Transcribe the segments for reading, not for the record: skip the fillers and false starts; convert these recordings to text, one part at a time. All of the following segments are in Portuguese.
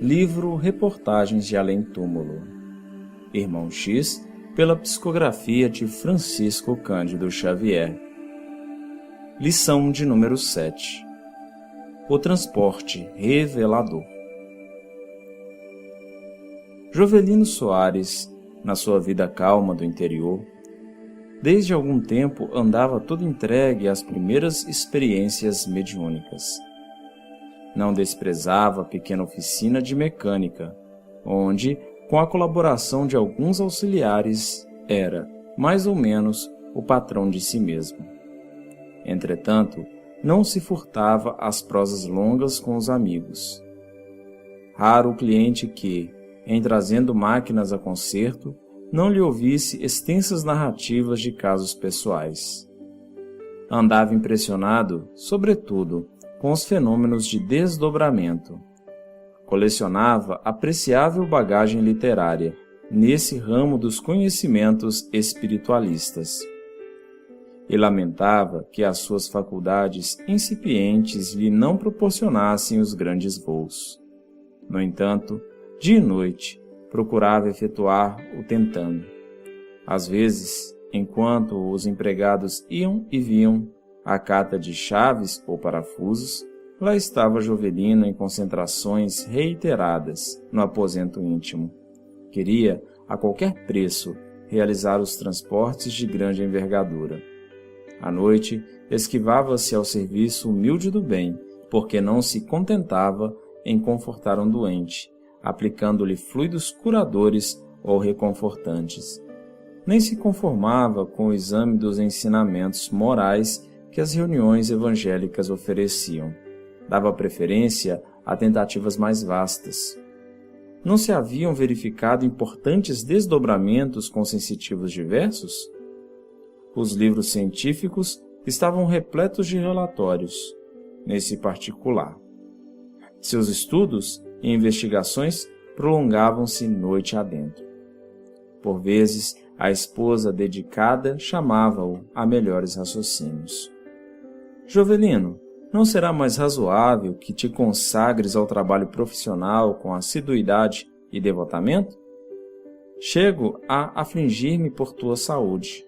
Livro Reportagens de Além-Túmulo. Irmão X, pela psicografia de Francisco Cândido Xavier. Lição de número 7. O transporte revelador. Jovelino Soares, na sua vida calma do interior, desde algum tempo andava todo entregue às primeiras experiências mediúnicas. Não desprezava a pequena oficina de mecânica, onde, com a colaboração de alguns auxiliares, era, mais ou menos, o patrão de si mesmo. Entretanto, não se furtava às prosas longas com os amigos. Raro o cliente que, em trazendo máquinas a conserto, não lhe ouvisse extensas narrativas de casos pessoais. Andava impressionado, sobretudo, com os fenômenos de desdobramento. Colecionava apreciável bagagem literária nesse ramo dos conhecimentos espiritualistas. E lamentava que as suas faculdades incipientes lhe não proporcionassem os grandes voos. No entanto, dia e noite, procurava efetuar o tentame. Às vezes, enquanto os empregados iam e vinham à cata de chaves ou parafusos, lá estava Jovelino em concentrações reiteradas no aposento íntimo. Queria, a qualquer preço, realizar os transportes de grande envergadura. À noite, esquivava-se ao serviço humilde do bem, porque não se contentava em confortar um doente, aplicando-lhe fluidos curadores ou reconfortantes. Nem se conformava com o exame dos ensinamentos morais que as reuniões evangélicas ofereciam. Dava preferência a tentativas mais vastas. Não se haviam verificado importantes desdobramentos com sensitivos diversos? Os livros científicos estavam repletos de relatórios, nesse particular. Seus estudos e investigações prolongavam-se noite adentro. Por vezes, a esposa dedicada chamava-o a melhores raciocínios. Jovelino, não será mais razoável que te consagres ao trabalho profissional com assiduidade e devotamento? Chego a afligir-me por tua saúde.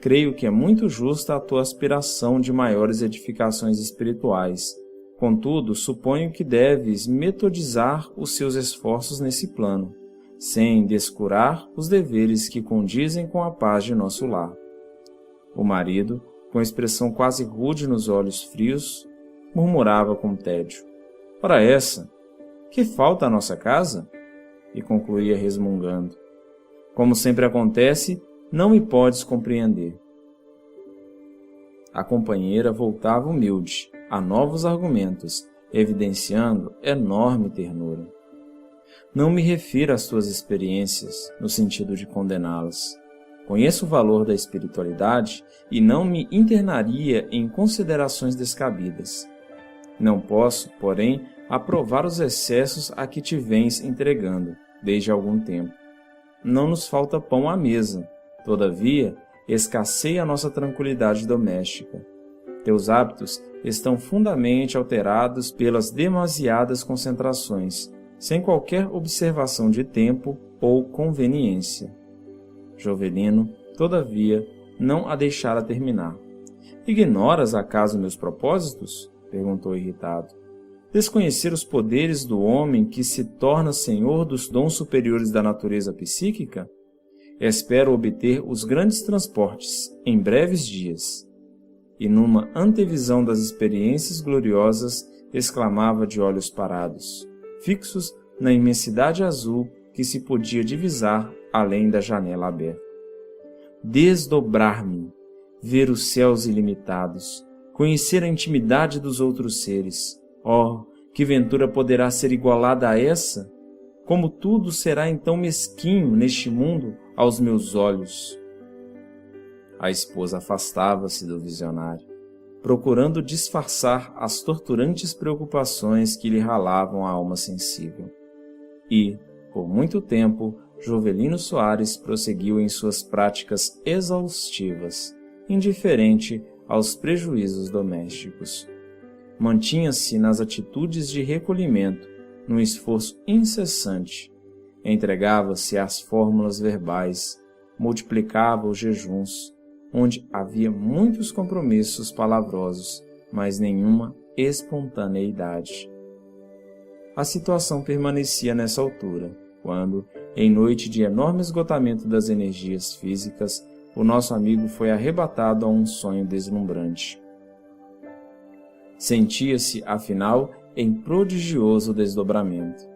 Creio que é muito justa a tua aspiração de maiores edificações espirituais. Contudo, suponho que deves metodizar os seus esforços nesse plano, sem descurar os deveres que condizem com a paz de nosso lar. O marido, com expressão quase rude nos olhos frios, murmurava com tédio: "Ora essa, que falta à nossa casa?" E concluía resmungando: "Como sempre acontece, não me podes compreender." A companheira voltava humilde, a novos argumentos, evidenciando enorme ternura. "Não me refiro às tuas experiências, no sentido de condená-las. Conheço o valor da espiritualidade e não me internaria em considerações descabidas. Não posso, porém, aprovar os excessos a que te vens entregando, desde algum tempo. Não nos falta pão à mesa, todavia, escasseia a nossa tranquilidade doméstica. Teus hábitos estão fundamentalmente alterados pelas demasiadas concentrações, sem qualquer observação de tempo ou conveniência." Jovelino, todavia, não a deixara terminar. "Ignoras acaso meus propósitos?" perguntou irritado. "Desconhecer os poderes do homem que se torna senhor dos dons superiores da natureza psíquica? Espero obter os grandes transportes em breves dias." E numa antevisão das experiências gloriosas, exclamava de olhos parados, fixos na imensidade azul que se podia divisar além da janela aberta. "Desdobrar-me, ver os céus ilimitados, conhecer a intimidade dos outros seres. Oh, que ventura poderá ser igualada a essa? Como tudo será então mesquinho neste mundo aos meus olhos." A esposa afastava-se do visionário, procurando disfarçar as torturantes preocupações que lhe ralavam a alma sensível. E, por muito tempo, Jovelino Soares prosseguiu em suas práticas exaustivas, indiferente aos prejuízos domésticos. Mantinha-se nas atitudes de recolhimento, num esforço incessante, entregava-se às fórmulas verbais, multiplicava os jejuns, onde havia muitos compromissos palavrosos, mas nenhuma espontaneidade. A situação permanecia nessa altura, quando, em noite de enorme esgotamento das energias físicas, o nosso amigo foi arrebatado a um sonho deslumbrante. Sentia-se, afinal, em prodigioso desdobramento.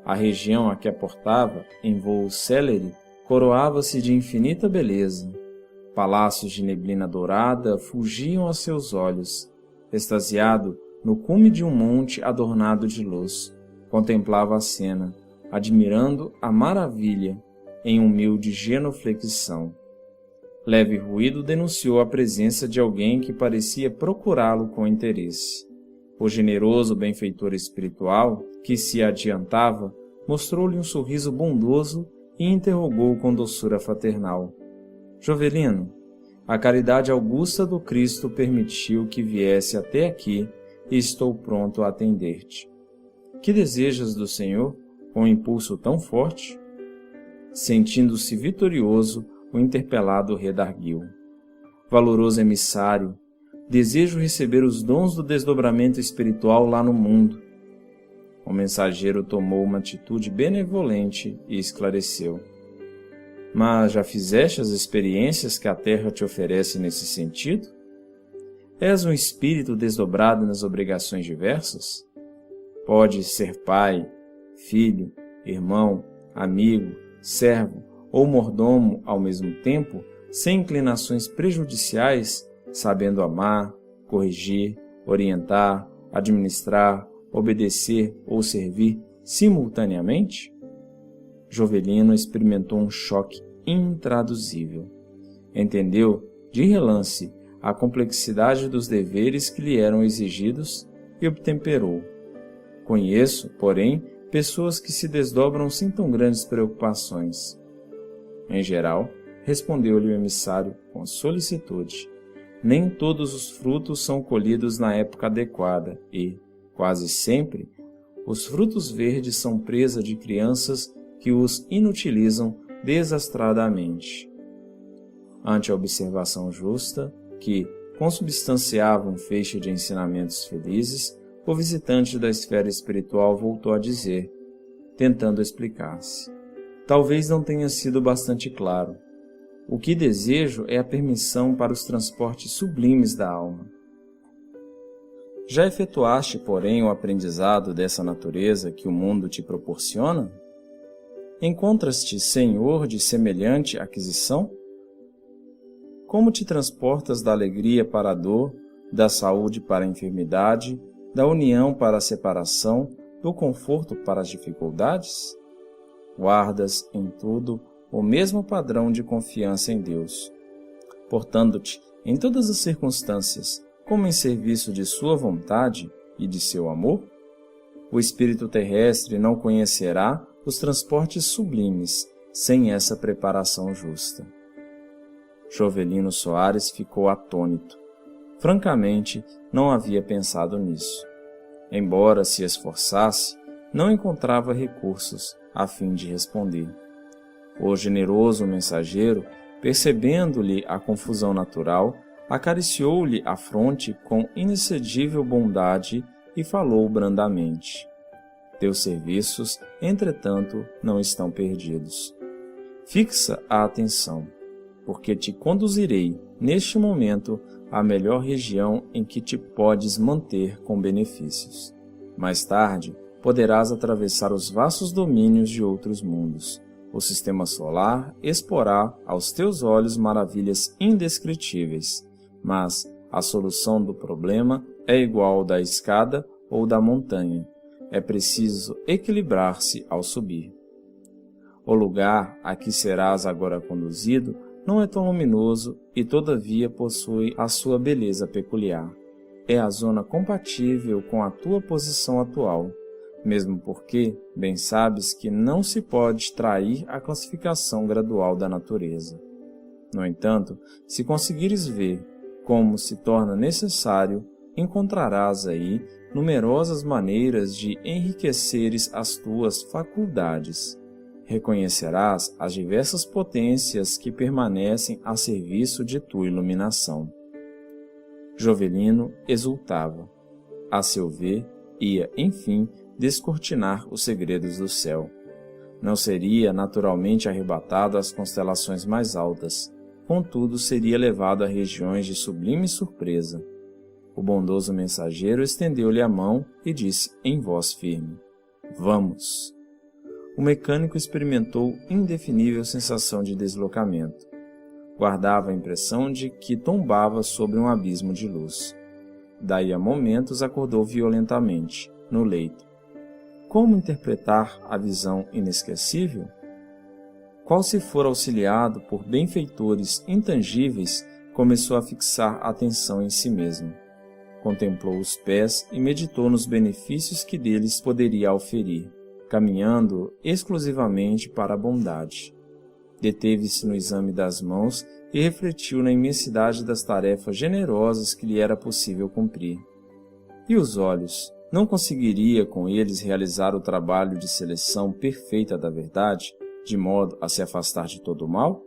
A região a que aportava, em voo célere, coroava-se de infinita beleza. Palácios de neblina dourada fugiam aos seus olhos. Extasiado, no cume de um monte adornado de luz, contemplava a cena, admirando a maravilha em humilde genuflexão. Leve ruído denunciou a presença de alguém que parecia procurá-lo com interesse. O generoso benfeitor espiritual, que se adiantava, mostrou-lhe um sorriso bondoso e interrogou com doçura fraternal: Jovelino, a caridade augusta do Cristo permitiu que viesse até aqui e estou pronto a atender-te. Que desejas do Senhor com um impulso tão forte? Sentindo-se vitorioso, o interpelado redarguiu: Valoroso emissário, desejo receber os dons do desdobramento espiritual lá no mundo. O mensageiro tomou uma atitude benevolente e esclareceu: Mas já fizeste as experiências que a terra te oferece nesse sentido? És um espírito desdobrado nas obrigações diversas? Podes ser pai, filho, irmão, amigo, servo ou mordomo ao mesmo tempo, sem inclinações prejudiciais, sabendo amar, corrigir, orientar, administrar, obedecer ou servir simultaneamente? Jovelino experimentou um choque intraduzível. Entendeu, de relance, a complexidade dos deveres que lhe eram exigidos e obtemperou. Conheço, porém, pessoas que se desdobram sem tão grandes preocupações. Em geral, respondeu-lhe o emissário com solicitude, nem todos os frutos são colhidos na época adequada e, quase sempre, os frutos verdes são presa de crianças que os inutilizam desastradamente. Ante a observação justa, que consubstanciava um feixe de ensinamentos felizes, o visitante da esfera espiritual voltou a dizer, tentando explicar-se: Talvez não tenha sido bastante claro. O que desejo é a permissão para os transportes sublimes da alma. Já efetuaste, porém, o aprendizado dessa natureza que o mundo te proporciona? Encontras-te senhor de semelhante aquisição? Como te transportas da alegria para a dor, da saúde para a enfermidade, da união para a separação, do conforto para as dificuldades? Guardas, em tudo, o mesmo padrão de confiança em Deus, portando-te, em todas as circunstâncias, como em serviço de sua vontade e de seu amor? O espírito terrestre não conhecerá os transportes sublimes sem essa preparação justa. Jovelino Soares ficou atônito. Francamente, não havia pensado nisso. Embora se esforçasse, não encontrava recursos a fim de responder. O generoso mensageiro, percebendo-lhe a confusão natural, acariciou-lhe a fronte com inexcedível bondade e falou brandamente: Teus serviços, entretanto, não estão perdidos. Fixa a atenção, porque te conduzirei, neste momento, à melhor região em que te podes manter com benefícios. Mais tarde, poderás atravessar os vastos domínios de outros mundos. O sistema solar exporá aos teus olhos maravilhas indescritíveis, mas a solução do problema é igual da escada ou da montanha. É preciso equilibrar-se ao subir. O lugar a que serás agora conduzido não é tão luminoso e, todavia, possui a sua beleza peculiar. É a zona compatível com a tua posição atual, mesmo porque, bem sabes que não se pode trair a classificação gradual da natureza. No entanto, se conseguires ver como se torna necessário, encontrarás aí numerosas maneiras de enriqueceres as tuas faculdades. Reconhecerás as diversas potências que permanecem a serviço de tua iluminação. Jovelino exultava. A seu ver, ia, enfim, descortinar os segredos do céu. Não seria naturalmente arrebatado às constelações mais altas, contudo seria levado a regiões de sublime surpresa. O bondoso mensageiro estendeu-lhe a mão e disse em voz firme: Vamos! O mecânico experimentou indefinível sensação de deslocamento. Guardava a impressão de que tombava sobre um abismo de luz. Daí a momentos acordou violentamente, no leito. Como interpretar a visão inesquecível? Qual se for auxiliado por benfeitores intangíveis, começou a fixar a atenção em si mesmo. Contemplou os pés e meditou nos benefícios que deles poderia auferir, caminhando exclusivamente para a bondade. Deteve-se no exame das mãos e refletiu na imensidade das tarefas generosas que lhe era possível cumprir. E os olhos? Não conseguiria com eles realizar o trabalho de seleção perfeita da verdade, de modo a se afastar de todo o mal?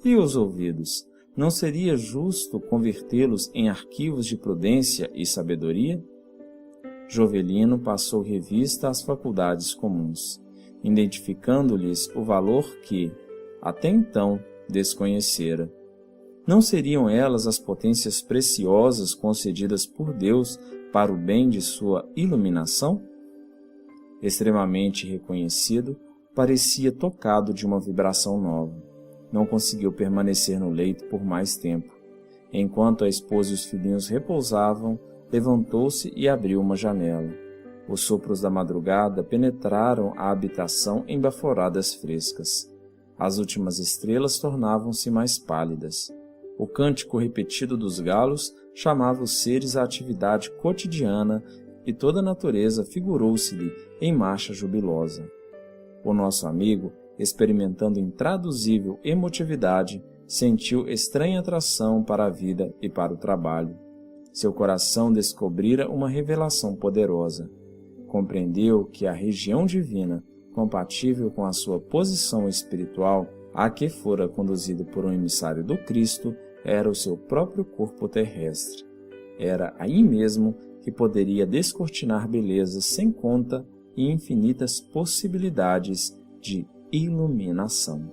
E os ouvidos? Não seria justo convertê-los em arquivos de prudência e sabedoria? Jovelino passou revista às faculdades comuns, identificando-lhes o valor que, até então, desconhecera. Não seriam elas as potências preciosas concedidas por Deus para o bem de sua iluminação? Extremamente reconhecido, parecia tocado de uma vibração nova. Não conseguiu permanecer no leito por mais tempo. Enquanto a esposa e os filhinhos repousavam, levantou-se e abriu uma janela. Os sopros da madrugada penetraram a habitação em baforadas frescas. As últimas estrelas tornavam-se mais pálidas. O cântico repetido dos galos chamava os seres à atividade cotidiana e toda a natureza figurou-se-lhe em marcha jubilosa. O nosso amigo, experimentando intraduzível emotividade, sentiu estranha atração para a vida e para o trabalho. Seu coração descobrira uma revelação poderosa. Compreendeu que a região divina, compatível com a sua posição espiritual, a que fora conduzido por um emissário do Cristo, era o seu próprio corpo terrestre. Era aí mesmo que poderia descortinar belezas sem conta e infinitas possibilidades de iluminação.